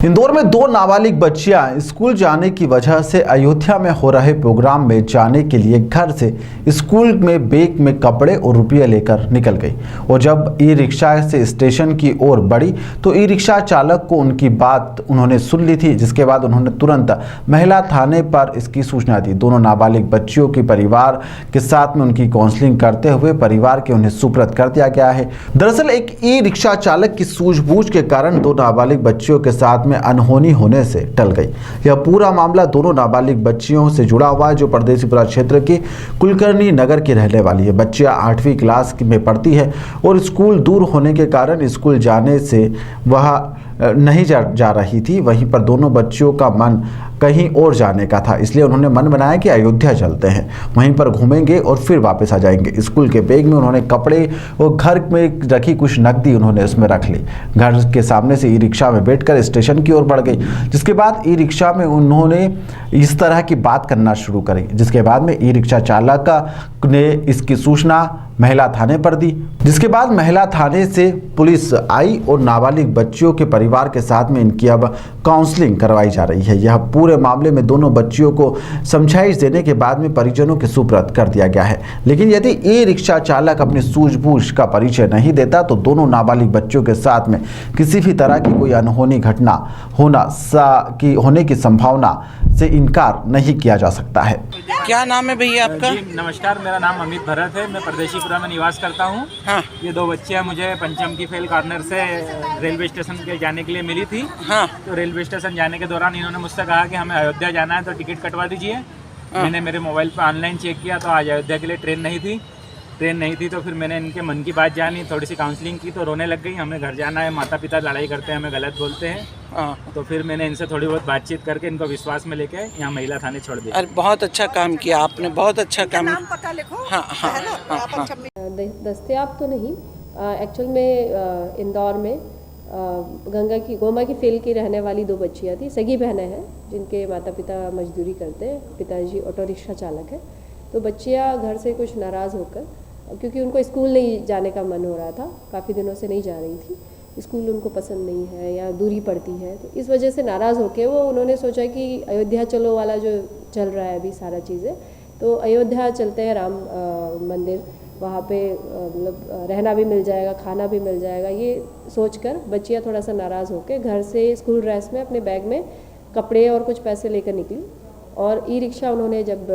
इंदौर में दो नाबालिग बच्चियां स्कूल जाने की वजह से अयोध्या में हो रहे प्रोग्राम में जाने के लिए घर से स्कूल में बैग में कपड़े और रुपये लेकर निकल गई और जब ई रिक्शा से स्टेशन की ओर बढ़ी तो ई रिक्शा चालक को उनकी बात उन्होंने सुन ली थी, जिसके बाद उन्होंने तुरंत महिला थाने पर इसकी सूचना दी। दोनों नाबालिग बच्चियों के परिवार के साथ में उनकी काउंसलिंग करते हुए परिवार के उन्हें सुपुर्द कर दिया गया है। दरअसल एक ई रिक्शा चालक की सूझबूझ के कारण दो नाबालिग बच्चियों के साथ में अनहोनी होने से टल गई। यह पूरा मामला दोनों नाबालिग बच्चियों से जुड़ा हुआ है जो परदेसीपुरा क्षेत्र की कुलकर्णी नगर की रहने वाली है। बच्चियां 8वीं क्लास में पढ़ती है और स्कूल दूर होने के कारण स्कूल जाने से वह नहीं जा रही थी। वहीं पर दोनों बच्चियों का मन कहीं और जाने का था, इसलिए उन्होंने मन बनाया कि अयोध्या चलते हैं, वहीं पर घूमेंगे और फिर वापस आ जाएंगे। स्कूल के बैग में उन्होंने कपड़े और घर में रखी कुछ नकदी उन्होंने उसमें रख ली। घर के सामने से ई रिक्शा में बैठकर स्टेशन की ओर बढ़ गई, जिसके बाद ई रिक्शा में उन्होंने इस तरह की बात करना शुरू करी, जिसके बाद में ई रिक्शा चालक ने इसकी सूचना महिला थाने पर दी, जिसके बाद महिला थाने से पुलिस आई और नाबालिग बच्चियों के परिवार के साथ में इनकी अब काउंसलिंग करवाई जा रही है। यह पूरे मामले में दोनों बच्चियों को समझाइश देने के बाद में परिजनों के सुपुर्द कर दिया गया है। लेकिन यदि ई रिक्शा चालक अपनी सूझबूझ का परिचय नहीं देता तो दोनों नाबालिग बच्चों के साथ में किसी भी तरह की कोई अनहोनी घटना होने की संभावना से इनकार नहीं किया जा सकता है। क्या नाम है भैया आपका? जी नमस्कार, मेरा नाम अमित भरत है। मैं परदेशीपुरा में निवास करता हूँ। हाँ। ये दो बच्चियाँ मुझे पंचम की फेल कॉर्नर से रेलवे स्टेशन के जाने के लिए मिली थी। हाँ। तो रेलवे स्टेशन जाने के दौरान इन्होंने मुझसे कहा कि हमें अयोध्या जाना है तो टिकट कटवा दीजिए। हाँ। मैंने मेरे मोबाइल पर ऑनलाइन चेक किया तो आज अयोध्या के लिए ट्रेन नहीं थी तो फिर मैंने इनके मन की बात जानी, थोड़ी सी काउंसलिंग की तो रोने लग गई। हमें घर जाना है, माता पिता लड़ाई करते हैं, हमें गलत बोलते हैं। हाँ। तो फिर मैंने इनसे थोड़ी बहुत बातचीत करके इनको विश्वास में लेके यहाँ महिला थाने छोड़ दिया। अरे बहुत अच्छा काम किया आपने, बहुत अच्छा काम। नाम पता लिखो। हाँ हाँ हाँ। दस्तयाब तो नहीं, एक्चुअल में इंदौर में गोमा की फेल की रहने वाली दो बच्चियाँ थी, सगी बहनें हैं जिनके माता पिता मजदूरी करते हैं, पिताजी ऑटो रिक्शा चालक है। तो बच्चियाँ घर से कुछ नाराज़ होकर, क्योंकि उनको स्कूल नहीं जाने का मन हो रहा था, काफ़ी दिनों से नहीं जा रही थी, स्कूल उनको पसंद नहीं है या दूरी पड़ती है, तो इस वजह से नाराज़ होकर उन्होंने सोचा कि अयोध्या चलो वाला जो चल रहा है अभी सारा चीज़ें, तो अयोध्या चलते हैं, राम मंदिर, वहाँ पे मतलब रहना भी मिल जाएगा, खाना भी मिल जाएगा। ये सोचकर बच्चियाँ थोड़ा सा नाराज़ होकर घर से स्कूल ड्रेस में अपने बैग में कपड़े और कुछ पैसे लेकर निकली। और ई रिक्शा उन्होंने जब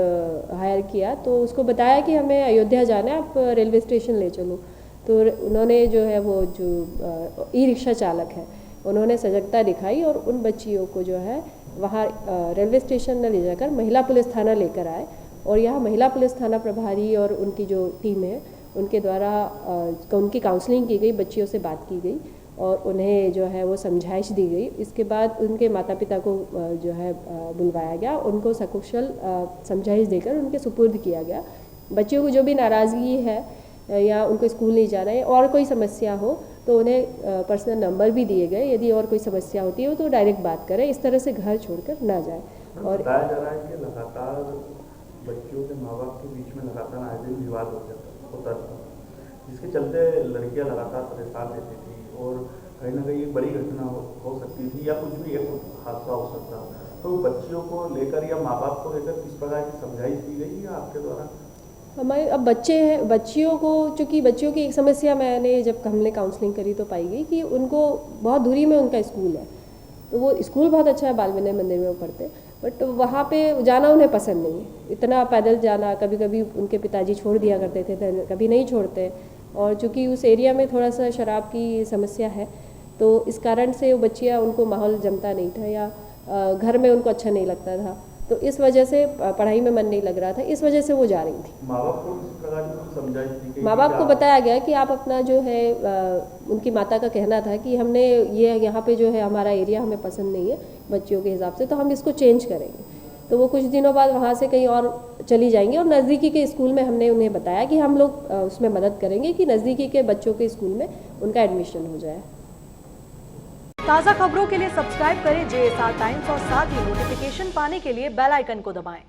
हायर किया तो उसको बताया कि हमें अयोध्या जाना है, आप रेलवे स्टेशन ले चलो। तो उन्होंने जो है वो जो ई रिक्शा चालक है उन्होंने सजगता दिखाई और उन बच्चियों को जो है वहाँ रेलवे स्टेशन न ले जाकर महिला पुलिस थाना लेकर आए। और यहाँ महिला पुलिस थाना प्रभारी और उनकी जो टीम है उनके द्वारा उनकी काउंसलिंग की गई, बच्चियों से बात की गई और उन्हें जो है वो समझाइश दी गई। इसके बाद उनके माता पिता को जो है बुलवाया गया, उनको सकुशल समझाइश देकर उनके सुपुर्द किया गया। बच्चियों को जो भी नाराज़गी है या उनको स्कूल नहीं जाना है और कोई समस्या हो तो उन्हें पर्सनल नंबर भी दिए गए, यदि और कोई समस्या होती हो तो डायरेक्ट बात करें, इस तरह से घर छोड़कर ना जाए। और बताया जा रहा है कि लगातार बच्चियों के माँ बाप के बीच में लगातार आए दिन विवाद होता था, जिसके चलते लड़कियां लगातार परेशान रहती थी और कहीं ना कहीं एक बड़ी घटना हो सकती थी या कुछ भी एक हादसा हो सकता। तो बच्चियों को लेकर या माँ बाप को लेकर किस प्रकार की समझाइश दी गई या आपके द्वारा? हमारे अब बच्चे हैं, बच्चियों को, चूँकि बच्चियों की एक समस्या मैंने जब हमने काउंसलिंग करी तो पाई गई कि उनको बहुत दूरी में उनका स्कूल है, तो वो स्कूल बहुत अच्छा है, बाल विनय मंदिर में वो पढ़ते, बट वहाँ पे जाना उन्हें पसंद नहीं है, इतना पैदल जाना। कभी कभी उनके पिताजी छोड़ दिया करते थे, कभी नहीं छोड़ते, और चूँकि उस एरिया में थोड़ा सा शराब की समस्या है तो इस कारण से वो बच्चियाँ, उनको माहौल जमता नहीं था या घर में उनको अच्छा नहीं लगता था, तो इस वजह से पढ़ाई में मन नहीं लग रहा था, इस वजह से वो जा रही थी। माँ बाप को किस प्रकार की समझाइश दी गई? माँ बाप को बताया गया कि आप अपना जो है उनकी माता का कहना था कि हमने ये यहाँ पे जो है हमारा एरिया हमें पसंद नहीं है बच्चियों के हिसाब से, तो हम इसको चेंज करेंगे। तो वो कुछ दिनों बाद वहाँ से कहीं और चली जाएंगी और नज़दीकी के स्कूल में हमने उन्हें बताया कि हम लोग उसमें मदद करेंगे कि नज़दीकी के बच्चों के स्कूल में उनका एडमिशन हो जाए। ताज़ा खबरों के लिए सब्सक्राइब करें JSR टाइम्स और साथ ही नोटिफिकेशन पाने के लिए बेल आइकन को दबाएं।